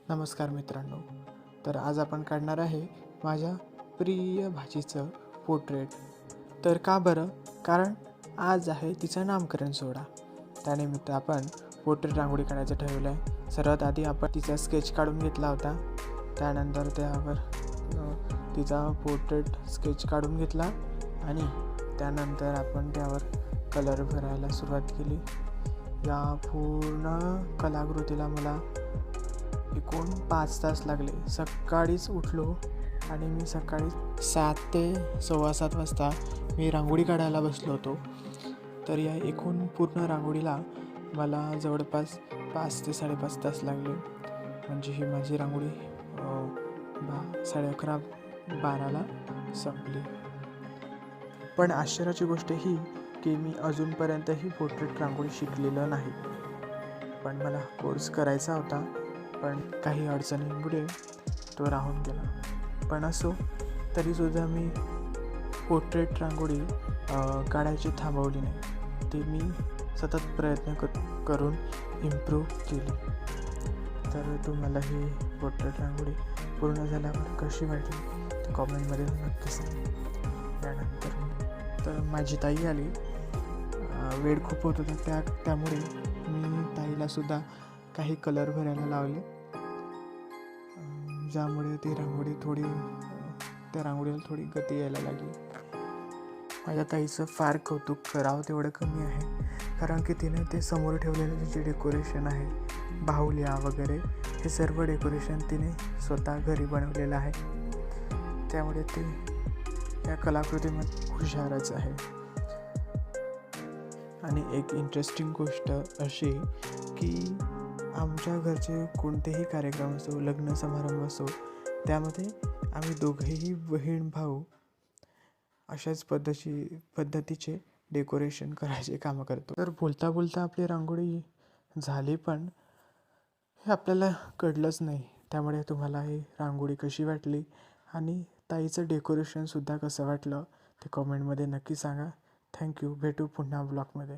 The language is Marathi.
नमस्कार मित्रांनो. तर आज आपण काढणार आहे माझ्या प्रिय भाचीचं पोर्ट्रेट. तर का बरं? कारण आज आहे तिचं नामकरण सोहळा. त्यानिमित्त आपण पोर्ट्रेट रांगोळी काढायचं ठरवलं आहे. सर्वात आधी आपण तिचा स्केच काढून घेतला होता. त्यानंतर त्यावर तिचा पोर्ट्रेट स्केच काढून घेतला आणि त्यानंतर आपण त्यावर कलर भरायला सुरुवात केली. या पूर्ण कलाकृतीला मला एकूण 5 तास लागले. सकाळीच उठलो आणि मी सकाळी 7 ते 7:15 वाजता मी रांगोळी काढायला बसलो होतो. तर या एकूण पूर्ण रांगोळीला मला जवळपास 5 ते 5.5 तास लागले. म्हणजे ही माझी रांगोळी 11:30-12ला संपली. पण आश्चर्याची गोष्ट ही की मी अजूनपर्यंत ही पोर्ट्रेट रांगोळी शिकलेलं नाही. पण मला कोर्स करायचा होता, पण काही अडचणींमुळे तो राहून गेला. पण असो, तरीसुद्धा मी पोर्ट्रेट रांगोळी काढायची थांबवली नाही. ती मी सतत प्रयत्न करून इम्प्रूव्ह केली. तर तुम्हाला ही पोर्ट्रेट रांगोळी पूर्ण झाल्यावर कशी वाटली ते कॉमेंटमध्ये नक्की सांगा. त्यानंतर तर माझी ताई आली. वेळ खूप होत होता, त्यामुळे मी ताईलासुद्धा काही कलर भरायला लावले, ज्यामुळे त्या रांगोळीला थोडी गती यायला लागली. माझ्या ताईचं फार कौतुक करावं तेवढं कमी आहे, कारण की तिने ते समोर ठेवलेलं जे डेकोरेशन आहे, बाहुल्या वगैरे, हे सर्व डेकोरेशन तिने स्वतः घरी बनवलेलं आहे. त्यामुळे ते या कलाकृतीमध्ये हुशारच आहे. आणि एक इंटरेस्टिंग गोष्ट अशी की आमच्या घरचे कोणतेही कार्यक्रम असो, लग्न समारंभ असो, त्यामध्ये आम्ही दोघेही बहीण भाऊ अशाच पद्धतीचे डेकोरेशन करायचे कामं करतो. तर बोलता बोलता आपली रांगोळी झाली, पण हे आपल्याला कळलंच नाही. त्यामुळे तुम्हाला ही रांगोळी कशी वाटली आणि ताईचं डेकोरेशनसुद्धा कसं वाटलं ते कॉमेंटमध्ये नक्की सांगा. थँक्यू. भेटू पुन्हा ब्लॉगमध्ये.